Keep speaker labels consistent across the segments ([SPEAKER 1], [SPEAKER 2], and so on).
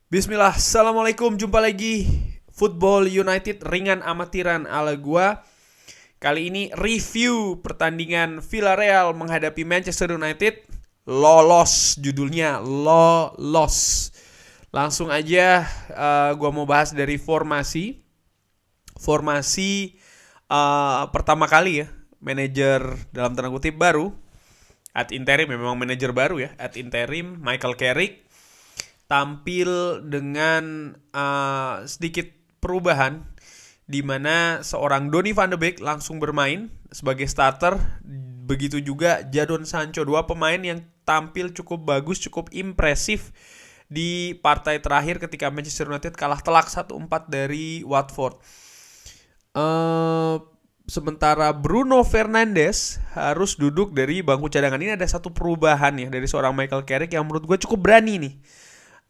[SPEAKER 1] Bismillah, Assalamualaikum, jumpa lagi Football United ringan amatiran ala gua. Kali ini review pertandingan Villarreal menghadapi Manchester United. Lolos judulnya, lolos. Langsung aja gua mau bahas dari formasi. Formasi pertama kali ya, manajer dalam tanda kutip baru. Ad interim, memang manajer baru ya, ad interim Michael Carrick tampil dengan sedikit perubahan di mana seorang Donny van de Beek langsung bermain sebagai starter, begitu juga Jadon Sancho, dua pemain yang tampil cukup bagus, cukup impresif di partai terakhir ketika Manchester United kalah telak 1-4 dari Watford. Sementara Bruno Fernandes harus duduk dari bangku cadangan. Ini ada satu perubahan ya dari seorang Michael Carrick yang menurut gue cukup berani nih.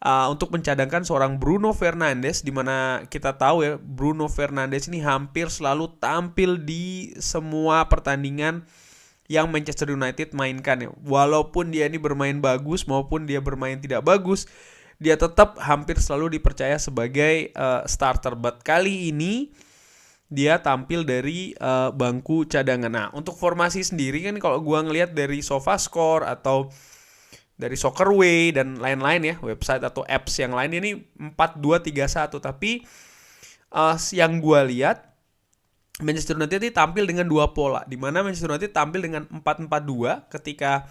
[SPEAKER 1] Untuk mencadangkan seorang Bruno Fernandes, di mana kita tahu ya Bruno Fernandes ini hampir selalu tampil di semua pertandingan yang Manchester United mainkan ya. Walaupun dia ini bermain bagus maupun dia bermain tidak bagus, dia tetap hampir selalu dipercaya sebagai starter. But kali ini dia tampil dari bangku cadangan. Nah, untuk formasi sendiri kan kalau gua ngelihat dari SofaScore atau dari Soccerway dan lain-lain ya, website atau apps yang lain ini 4-2-3-1. Tapi yang gue lihat Manchester United ini tampil dengan dua pola, di mana Manchester United tampil dengan 4-4-2 ketika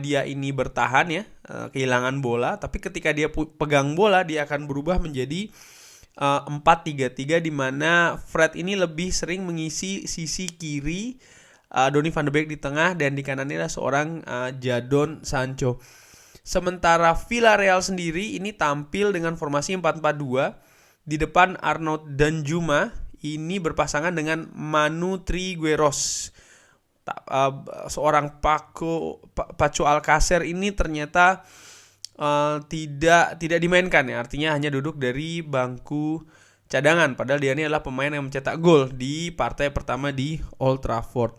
[SPEAKER 1] dia ini bertahan ya, kehilangan bola, tapi ketika dia pegang bola dia akan berubah menjadi 4-3-3, di mana Fred ini lebih sering mengisi sisi kiri, Donny van de Beek di tengah, dan di kanannya adalah seorang Jadon Sancho. Sementara Villarreal sendiri ini tampil dengan formasi 4-4-2. Di depan Arnaud Danjuma ini berpasangan dengan Manu Trigueros. Seorang Paco Alcacer ini ternyata tidak dimainkan ya, artinya hanya duduk dari bangku cadangan, padahal dia ini adalah pemain yang mencetak gol di partai pertama di Old Trafford.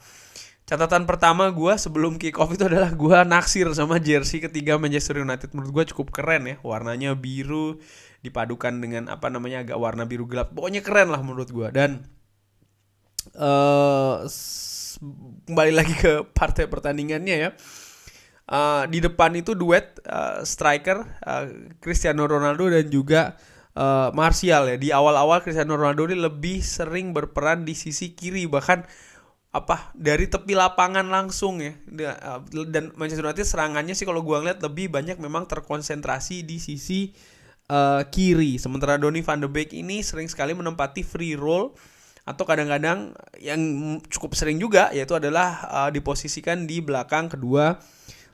[SPEAKER 1] Catatan pertama gue sebelum kick off itu adalah gue naksir sama jersey ketiga Manchester United. Menurut gue cukup keren ya, warnanya biru dipadukan dengan agak warna biru gelap. Pokoknya keren lah menurut gue. Dan kembali lagi ke partai pertandingannya ya. Di depan itu duet striker Cristiano Ronaldo dan juga Martial ya. Di awal-awal Cristiano Ronaldo ini lebih sering berperan di sisi kiri, bahkan dari tepi lapangan langsung ya. Dan Manchester United serangannya sih kalau gue ngeliat lebih banyak memang terkonsentrasi di sisi kiri. Sementara Donny van de Beek ini sering sekali menempati free roll, atau kadang-kadang yang cukup sering juga yaitu adalah diposisikan di belakang kedua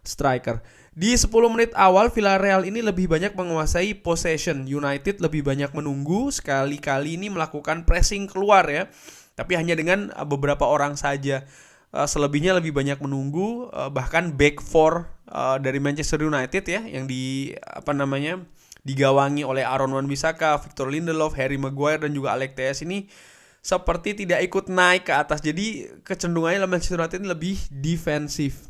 [SPEAKER 1] striker. Di 10 menit awal Villarreal ini lebih banyak menguasai possession. United lebih banyak menunggu, sekali-kali ini melakukan pressing keluar ya, tapi hanya dengan beberapa orang saja. Selebihnya lebih banyak menunggu, bahkan back four dari Manchester United ya, yang digawangi oleh Aaron Wan-Bissaka, Victor Lindelof, Harry Maguire dan juga Alex Telles ini seperti tidak ikut naik ke atas. Jadi kecenderungannya Manchester United lebih defensif.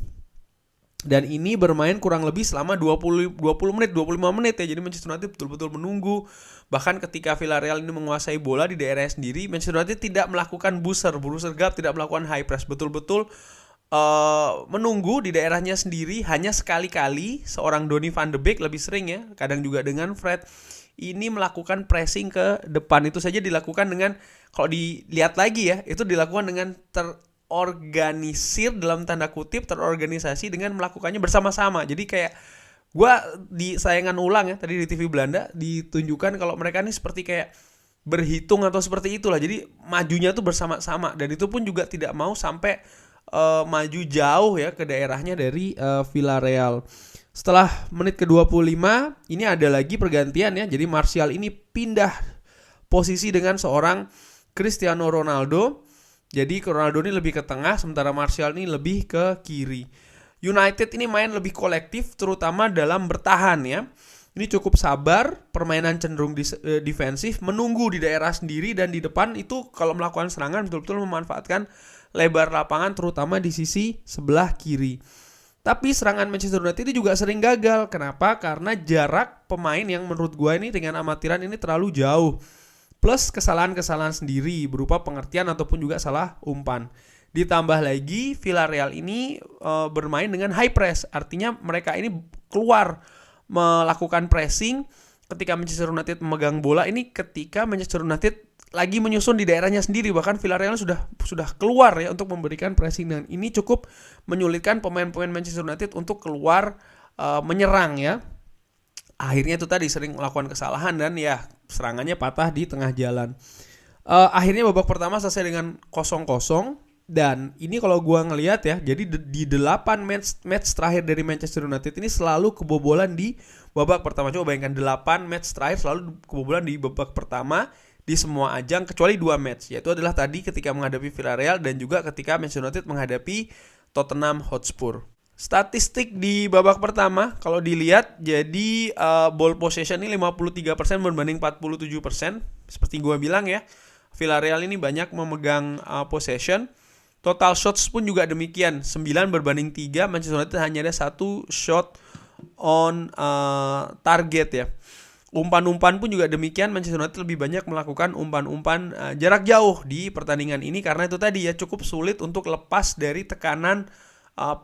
[SPEAKER 1] Dan ini bermain kurang lebih selama 20 menit, 25 menit ya. Jadi Manchester United betul-betul menunggu. Bahkan ketika Villarreal ini menguasai bola di daerahnya sendiri, Manchester United tidak melakukan booster gap, tidak melakukan high press. Betul-betul menunggu di daerahnya sendiri. Hanya sekali-kali seorang Donny van de Beek, lebih sering ya, kadang juga dengan Fred, ini melakukan pressing ke depan. Itu saja dilakukan dengan, kalau dilihat lagi ya, itu dilakukan dengan organisir dalam tanda kutip, terorganisasi dengan melakukannya bersama-sama. Jadi kayak gue di sayangan ulang ya, tadi di TV Belanda ditunjukkan kalau mereka ini seperti kayak berhitung atau seperti itulah. Jadi majunya tuh bersama-sama, dan itu pun juga tidak mau sampai maju jauh ya ke daerahnya dari Villarreal. Setelah menit ke-25 ini ada lagi pergantian ya. Jadi Martial ini pindah posisi dengan seorang Cristiano Ronaldo. Jadi Ronaldo ini lebih ke tengah, sementara Martial ini lebih ke kiri. United ini main lebih kolektif, terutama dalam bertahan ya. Ini cukup sabar, permainan cenderung defensif, menunggu di daerah sendiri, dan di depan itu kalau melakukan serangan betul-betul memanfaatkan lebar lapangan, terutama di sisi sebelah kiri. Tapi serangan Manchester United ini juga sering gagal. Kenapa? Karena jarak pemain yang menurut gue ini dengan amatiran ini terlalu jauh. Plus kesalahan-kesalahan sendiri berupa pengertian ataupun juga salah umpan. Ditambah lagi Villarreal ini bermain dengan high press. Artinya mereka ini keluar melakukan pressing ketika Manchester United memegang bola. Ini ketika Manchester United lagi menyusun di daerahnya sendiri, bahkan Villarreal sudah keluar ya untuk memberikan pressing, dan ini cukup menyulitkan pemain-pemain Manchester United untuk keluar menyerang ya. Akhirnya itu tadi sering melakukan kesalahan dan ya serangannya patah di tengah jalan. Akhirnya babak pertama selesai dengan 0-0, dan ini kalau gua ngelihat ya, jadi di 8 match terakhir dari Manchester United ini selalu kebobolan di babak pertama. Coba bayangkan 8 match terakhir selalu kebobolan di babak pertama di semua ajang kecuali 2 match, yaitu adalah tadi ketika menghadapi Villarreal dan juga ketika Manchester United menghadapi Tottenham Hotspur. Statistik di babak pertama kalau dilihat, jadi ball possession ini 53% berbanding 47%. Seperti gue bilang ya, Villarreal ini banyak memegang possession. Total shots pun juga demikian, 9 berbanding 3. Manchester United hanya ada 1 shot on target ya. Umpan-umpan pun juga demikian, Manchester United lebih banyak melakukan umpan-umpan jarak jauh di pertandingan ini, karena itu tadi ya cukup sulit untuk lepas dari tekanan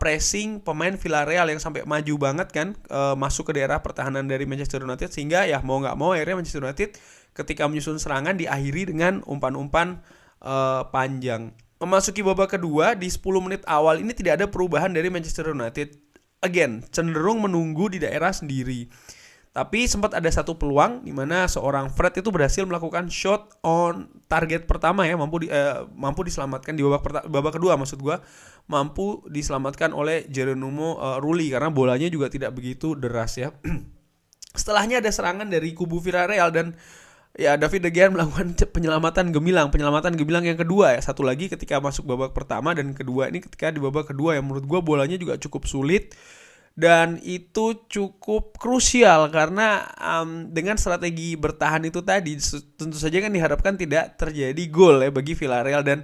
[SPEAKER 1] pressing pemain Villarreal yang sampai maju banget kan, masuk ke daerah pertahanan dari Manchester United, sehingga ya mau nggak mau akhirnya Manchester United ketika menyusun serangan diakhiri dengan umpan-umpan panjang. Memasuki babak kedua, di 10 menit awal ini tidak ada perubahan dari Manchester United. Again, cenderung menunggu di daerah sendiri. Tapi sempat ada satu peluang di mana seorang Fred itu berhasil melakukan shot on target pertama ya, mampu diselamatkan di babak kedua, maksud gua mampu diselamatkan oleh Geronimo Rulli karena bolanya juga tidak begitu deras ya. Setelahnya ada serangan dari kubu Villarreal dan ya David De Gea melakukan penyelamatan gemilang yang kedua ya. Satu lagi ketika masuk babak pertama, dan kedua ini ketika di babak kedua yang menurut gua bolanya juga cukup sulit. Dan itu cukup krusial karena dengan strategi bertahan itu tadi tentu saja kan diharapkan tidak terjadi gol ya bagi Villarreal, dan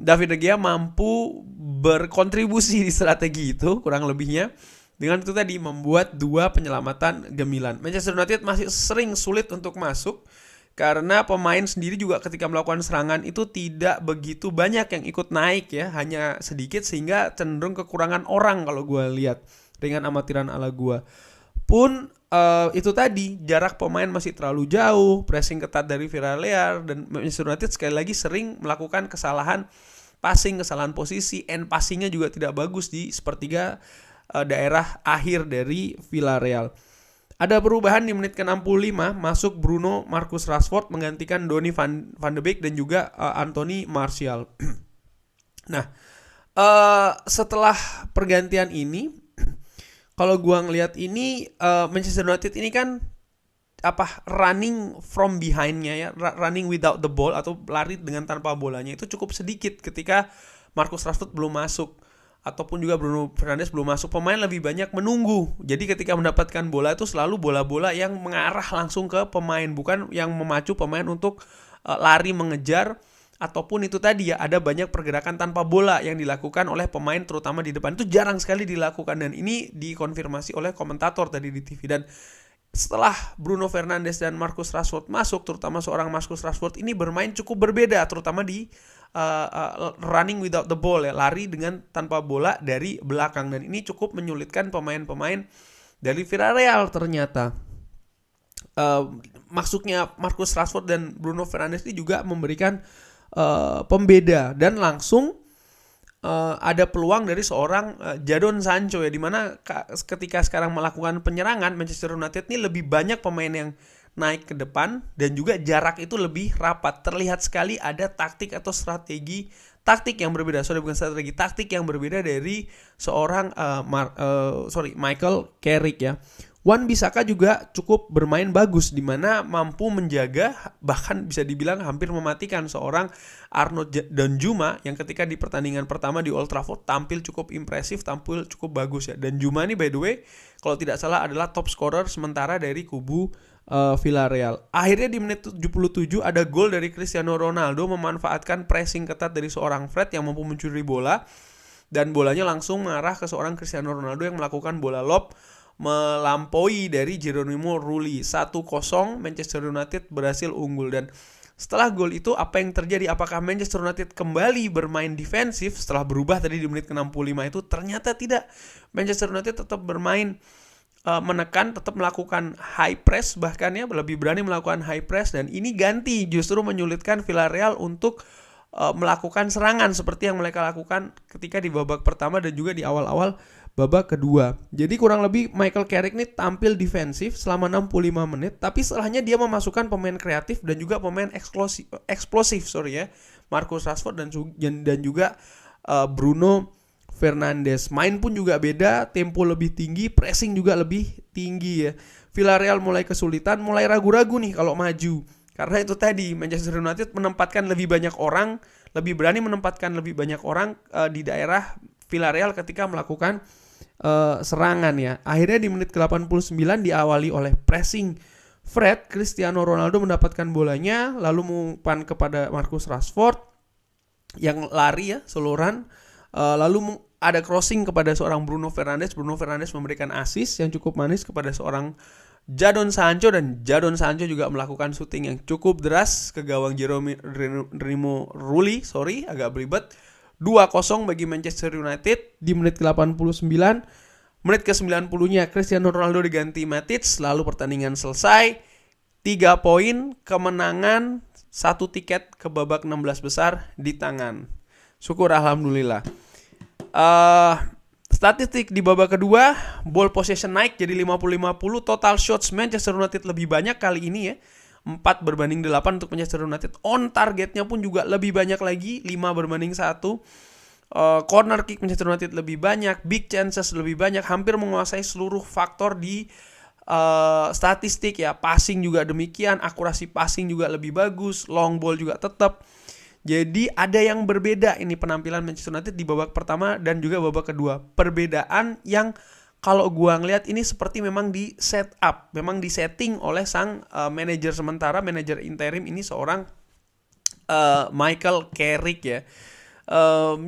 [SPEAKER 1] David De Gea mampu berkontribusi di strategi itu kurang lebihnya dengan itu tadi membuat 2 penyelamatan gemilang. Manchester United masih sering sulit untuk masuk karena pemain sendiri juga ketika melakukan serangan itu tidak begitu banyak yang ikut naik ya, hanya sedikit, sehingga cenderung kekurangan orang kalau gue lihat dengan amatiran ala gue. Pun itu tadi jarak pemain masih terlalu jauh, pressing ketat dari Villarreal, dan Manchester United sekali lagi sering melakukan kesalahan passing, kesalahan posisi, and passingnya juga tidak bagus di sepertiga daerah akhir dari Villarreal. Ada perubahan di menit ke-65, masuk Bruno Marcus Rashford menggantikan Donny van de Beek dan juga Anthony Martial. Nah, setelah pergantian ini, kalau gua ngelihat ini Manchester United ini kan running from behind-nya ya, running without the ball atau lari dengan tanpa bolanya itu cukup sedikit ketika Marcus Rashford belum masuk ataupun juga Bruno Fernandes belum masuk. Pemain lebih banyak menunggu. Jadi ketika mendapatkan bola itu selalu bola-bola yang mengarah langsung ke pemain, bukan yang memacu pemain untuk lari mengejar, ataupun itu tadi ya ada banyak pergerakan tanpa bola yang dilakukan oleh pemain terutama di depan. Itu jarang sekali dilakukan, dan ini dikonfirmasi oleh komentator tadi di TV. Dan setelah Bruno Fernandes dan Marcus Rashford masuk, terutama seorang Marcus Rashford ini bermain cukup berbeda, terutama di running without the ball ya, lari dengan tanpa bola dari belakang, dan ini cukup menyulitkan pemain-pemain dari Villarreal ternyata. Masuknya Marcus Rashford dan Bruno Fernandes ini juga memberikan pembeda, dan langsung ada peluang dari seorang Jadon Sancho ya, dimana ketika sekarang melakukan penyerangan Manchester United ini lebih banyak pemain yang naik ke depan dan juga jarak itu lebih rapat. Terlihat sekali ada taktik atau strategi taktik yang berbeda. Taktik yang berbeda dari seorang Michael Carrick ya. Wan-Bissaka juga cukup bermain bagus, di mana mampu menjaga, bahkan bisa dibilang hampir mematikan seorang Arnaud Danjuma yang ketika di pertandingan pertama di Old Trafford tampil cukup impresif, tampil cukup bagus ya. Danjuma ini by the way kalau tidak salah adalah top scorer sementara dari kubu Villarreal. Akhirnya di menit 77 ada gol dari Cristiano Ronaldo memanfaatkan pressing ketat dari seorang Fred yang mampu mencuri bola. dan bolanya langsung mengarah ke seorang Cristiano Ronaldo yang melakukan bola lob melampaui dari Geronimo Rulli. 1-0 Manchester United berhasil unggul. Dan setelah gol itu apa yang terjadi? Apakah Manchester United kembali bermain defensif setelah berubah tadi di menit ke-65 itu? Ternyata tidak. Manchester United tetap bermain menekan, tetap melakukan high press, bahkan ya lebih berani melakukan high press, dan ini ganti justru menyulitkan Villarreal untuk melakukan serangan seperti yang mereka lakukan ketika di babak pertama dan juga di awal-awal babak kedua. Jadi kurang lebih Michael Carrick ini tampil defensif selama 65 menit, tapi setelahnya dia memasukkan pemain kreatif dan juga pemain eksplosif Marcus Rashford dan juga Bruno Fernandes. Main pun juga beda, tempo lebih tinggi, pressing juga lebih tinggi ya. Villarreal mulai kesulitan, mulai ragu-ragu nih kalau maju. Karena itu tadi Manchester United menempatkan lebih banyak orang, lebih berani menempatkan lebih banyak orang di daerah Villarreal ketika melakukan serangan ya. Akhirnya di menit ke-89 diawali oleh pressing Fred, Cristiano Ronaldo mendapatkan bolanya lalu mengumpan kepada Marcus Rashford yang lari ya, seluruhan. Lalu ada crossing kepada seorang Bruno Fernandes. Bruno Fernandes memberikan assist yang cukup manis kepada seorang Jadon Sancho, dan Jadon Sancho juga melakukan shooting yang cukup deras ke gawang Geronimo Rulli. Agak belibet. 2-0 bagi Manchester United di menit ke-89. Menit ke-90-nya Cristiano Ronaldo diganti Matic, lalu pertandingan selesai. 3 poin, kemenangan, 1 tiket ke babak 16 besar di tangan. Syukur alhamdulillah. Statistik di babak kedua, ball possession naik jadi 50-50, total shots Manchester United lebih banyak kali ini ya. 4 berbanding 8 untuk Manchester United. On targetnya pun juga lebih banyak lagi, 5 berbanding 1. Corner kick Manchester United lebih banyak, big chances lebih banyak, hampir menguasai seluruh faktor di statistik ya. Passing juga demikian, akurasi passing juga lebih bagus, long ball juga tetap. Jadi ada yang berbeda ini penampilan Manchester United di babak pertama dan juga babak kedua. Perbedaan yang kalau gua ngelihat ini seperti memang di set up, memang di setting oleh sang manajer sementara, manajer interim ini seorang Michael Carrick ya.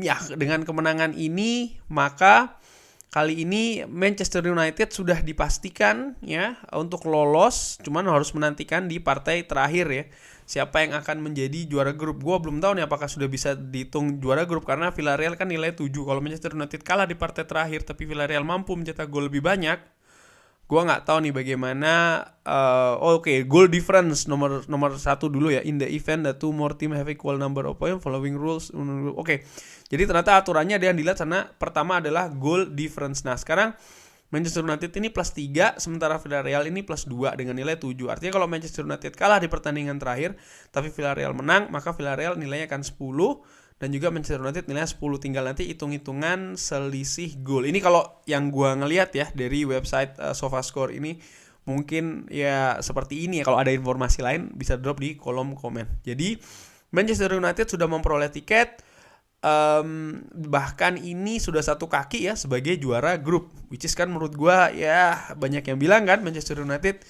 [SPEAKER 1] Ya dengan kemenangan ini maka kali ini Manchester United sudah dipastikan ya untuk lolos, cuman harus menantikan di partai terakhir ya. Siapa yang akan menjadi juara grup? Gue belum tahu nih apakah sudah bisa dihitung juara grup karena Villarreal kan nilai 7. Kalau Manchester United kalah di partai terakhir tapi Villarreal mampu mencetak gol lebih banyak, gue nggak tahu nih bagaimana. Goal difference nomor 1 dulu ya. In the event the two more team have equal number of points following rules. Jadi ternyata aturannya ada yang dilihat sana. Pertama adalah goal difference. Nah sekarang Manchester United ini plus 3, sementara Villarreal ini plus 2 dengan nilai 7. Artinya kalau Manchester United kalah di pertandingan terakhir, tapi Villarreal menang, maka Villarreal nilainya akan 10, dan juga Manchester United nilainya 10. Tinggal nanti hitung-hitungan selisih gol. Ini kalau yang gua ngelihat ya dari website SofaScore ini, mungkin ya seperti ini ya. Kalau ada informasi lain bisa drop di kolom komen. Jadi Manchester United sudah memperoleh tiket. Bahkan ini sudah satu kaki ya sebagai juara grup, which is kan menurut gue ya banyak yang bilang kan Manchester United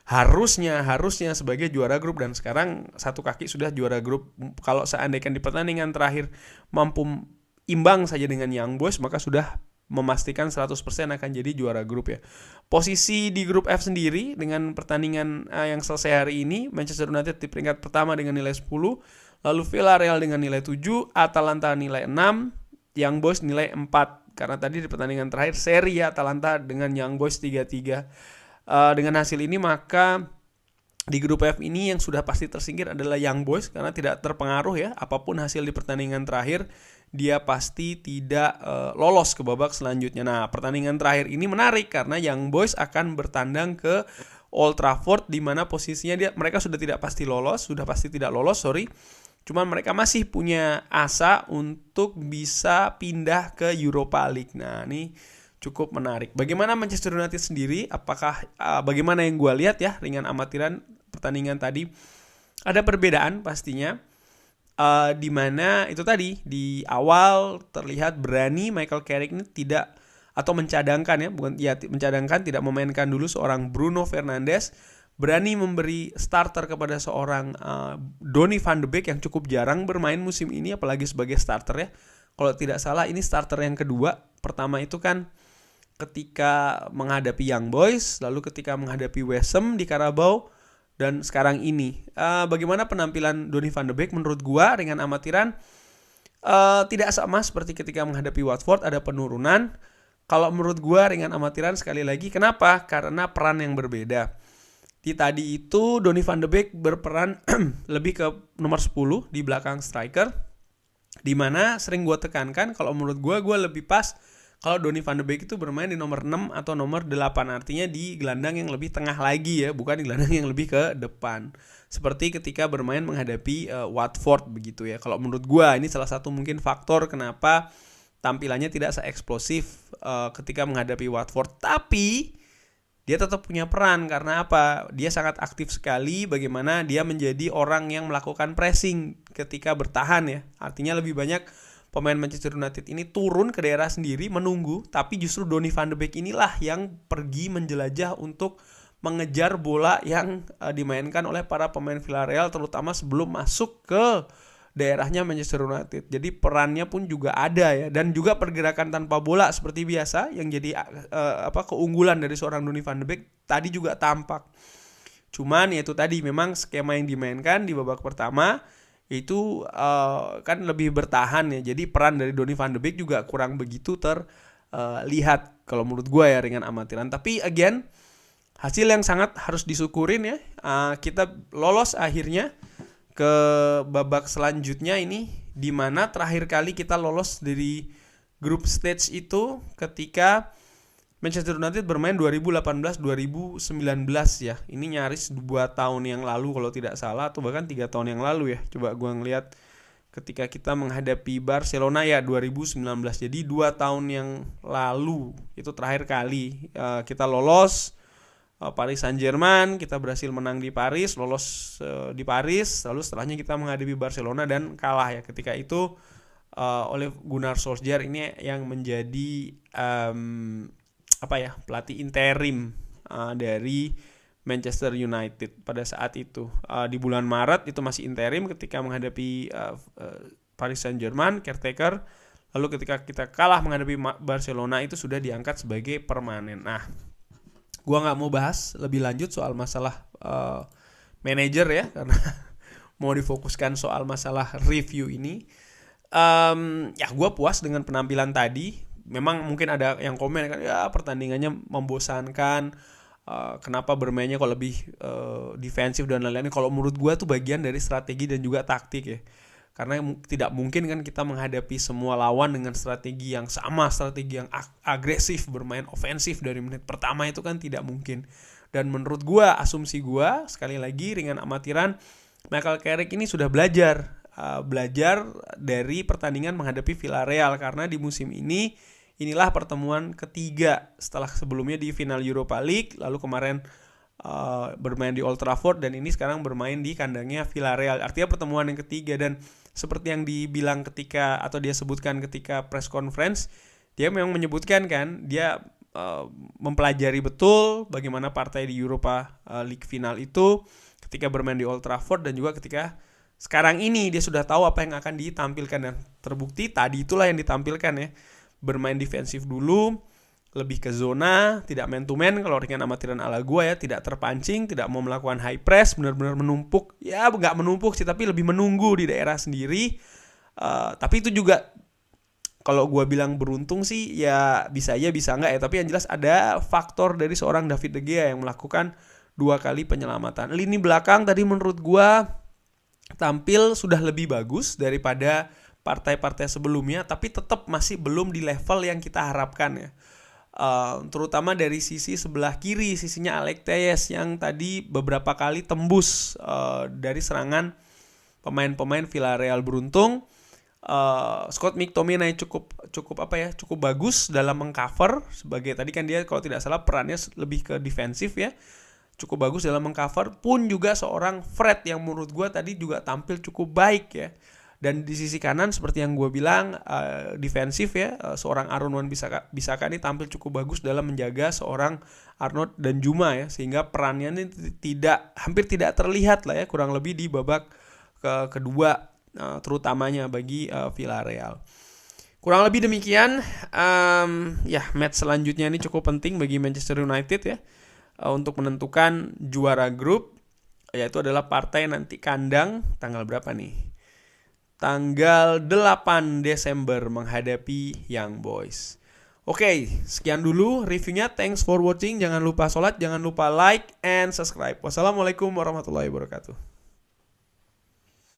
[SPEAKER 1] harusnya sebagai juara grup, dan sekarang satu kaki sudah juara grup. Kalau seandainya di pertandingan terakhir mampu imbang saja dengan Young Boys, maka sudah memastikan 100% akan jadi juara grup ya. Posisi di grup F sendiri dengan pertandingan yang selesai hari ini, Manchester United di peringkat pertama dengan nilai 10, lalu Villarreal dengan nilai 7, Atalanta nilai 6, Young Boys nilai 4. Karena tadi di pertandingan terakhir seri ya Atalanta dengan Young Boys 3-3. Dengan hasil ini maka di grup F ini yang sudah pasti tersingkir adalah Young Boys karena tidak terpengaruh ya apapun hasil di pertandingan terakhir, dia pasti tidak lolos ke babak selanjutnya. Nah, pertandingan terakhir ini menarik karena Young Boys akan bertandang ke Old Trafford di mana posisinya mereka sudah pasti tidak lolos. Cuman mereka masih punya asa untuk bisa pindah ke Europa League. Nah, ini cukup menarik. Bagaimana Manchester United sendiri? Apakah bagaimana yang gue lihat ya ringan amatiran pertandingan tadi? Ada perbedaan pastinya. Di mana itu tadi di awal terlihat berani Michael Carrick ini tidak atau mencadangkan mencadangkan tidak memainkan dulu seorang Bruno Fernandes, berani memberi starter kepada seorang Donny van de Beek yang cukup jarang bermain musim ini apalagi sebagai starter ya. kalau tidak salah ini starter yang kedua. Pertama itu kan ketika menghadapi Young Boys, lalu ketika menghadapi West Ham di Carabao, dan sekarang ini. Bagaimana penampilan Donny van de Beek? Menurut gua ringan amatiran tidak sama seperti ketika menghadapi Watford, ada penurunan. Kalau menurut gua ringan amatiran sekali lagi. Kenapa? Karena peran yang berbeda. Di tadi itu Donny van de Beek berperan lebih ke nomor 10 di belakang striker, dimana sering gue tekankan kalau menurut gue lebih pas kalau Donny van de Beek itu bermain di nomor 6 atau nomor 8, artinya di gelandang yang lebih tengah lagi ya, bukan di gelandang yang lebih ke depan. Seperti ketika bermain menghadapi Watford begitu ya. Kalau menurut gue ini salah satu mungkin faktor kenapa tampilannya tidak se-eksplosif ketika menghadapi Watford. Tapi dia tetap punya peran, karena apa? Dia sangat aktif sekali bagaimana dia menjadi orang yang melakukan pressing ketika bertahan ya. Artinya lebih banyak pemain Manchester United ini turun ke daerah sendiri menunggu, tapi justru Donny van de Beek inilah yang pergi menjelajah untuk mengejar bola yang dimainkan oleh para pemain Villarreal, terutama sebelum masuk ke daerahnya Manchester United. Jadi perannya pun juga ada ya, dan juga pergerakan tanpa bola seperti biasa yang jadi keunggulan dari seorang Donny van de Beek tadi juga tampak. Cuman ya itu tadi, memang skema yang dimainkan di babak pertama itu kan lebih bertahan ya. Jadi peran dari Donny van de Beek juga kurang begitu terlihat kalau menurut gue ya, ringan amatiran. Tapi again, hasil yang sangat harus disyukurin ya. Kita lolos akhirnya ke babak selanjutnya ini, di mana terakhir kali kita lolos dari group stage itu ketika Manchester United bermain 2018-2019 ya. Ini nyaris 2 tahun yang lalu kalau tidak salah, atau bahkan 3 tahun yang lalu ya. Coba gue ngeliat ketika kita menghadapi Barcelona ya 2019. Jadi 2 tahun yang lalu itu terakhir kali kita lolos. Paris Saint-Germain, kita berhasil menang di Paris, lolos di Paris, lalu setelahnya kita menghadapi Barcelona dan kalah ya. Ketika itu Ole Gunnar Solskjaer ini yang menjadi pelatih interim dari Manchester United pada saat itu. Di bulan Maret itu masih interim ketika menghadapi Paris Saint-Germain, caretaker. Lalu ketika kita kalah menghadapi Barcelona itu sudah diangkat sebagai permanen. Nah, gua nggak mau bahas lebih lanjut soal masalah manajer ya, karena mau difokuskan soal masalah review ini. Ya gua puas dengan penampilan tadi. Memang mungkin ada yang komen kan, ya pertandingannya membosankan, kenapa bermainnya kok lebih defensif dan lain-lain. Kalau menurut gua tuh bagian dari strategi dan juga taktik ya. Karena tidak mungkin kan kita menghadapi semua lawan dengan strategi yang sama, strategi yang agresif, bermain ofensif dari menit pertama, itu kan tidak mungkin. Dan menurut gua, asumsi gua, sekali lagi ringan amatiran, Michael Carrick ini sudah belajar dari pertandingan menghadapi Villarreal, karena di musim ini inilah pertemuan ketiga setelah sebelumnya di final Europa League, lalu kemarin bermain di Old Trafford, dan ini sekarang bermain di kandangnya Villarreal. Artinya pertemuan yang ketiga, dan seperti yang dibilang dia sebutkan ketika press conference, dia memang menyebutkan kan, dia mempelajari betul bagaimana partai di Europa League final itu ketika bermain di Old Trafford, dan juga ketika sekarang ini dia sudah tahu apa yang akan ditampilkan, dan terbukti tadi itulah yang ditampilkan ya. Bermain defensif dulu, lebih ke zona, tidak man to man kalau ringan amatiran ala gua ya, tidak terpancing, tidak mau melakukan high press, benar-benar menumpuk. Ya nggak menumpuk sih, tapi lebih menunggu di daerah sendiri. Tapi itu juga kalau gua bilang beruntung sih ya, bisa iya bisa enggak ya, tapi yang jelas ada faktor dari seorang David De Gea yang melakukan 2 kali penyelamatan. Lini belakang tadi menurut gua tampil sudah lebih bagus daripada partai-partai sebelumnya, tapi tetap masih belum di level yang kita harapkan ya. Terutama dari sisi sebelah kiri, sisinya Alex Telles yang tadi beberapa kali tembus dari serangan pemain-pemain Villarreal. Beruntung Scott McTominay cukup bagus dalam mengcover, sebagai tadi kan dia kalau tidak salah perannya lebih ke defensif ya, cukup bagus dalam mengcover. Pun juga seorang Fred yang menurut gue tadi juga tampil cukup baik ya. Dan di sisi kanan seperti yang gue bilang defensif ya, seorang Aaron Wan-Bissaka ini tampil cukup bagus dalam menjaga seorang Arnold dan Juma ya, sehingga perannya ini hampir tidak terlihat lah ya, kurang lebih di babak kedua terutamanya bagi Villarreal. Kurang lebih demikian. Ya, match selanjutnya ini cukup penting bagi Manchester United ya, untuk menentukan juara grup, yaitu adalah partai nanti kandang tanggal berapa nih? Tanggal 8 Desember menghadapi Young Boys. Oke, sekian dulu reviewnya. Thanks for watching. Jangan lupa sholat, jangan lupa like and subscribe. Wassalamualaikum warahmatullahi wabarakatuh.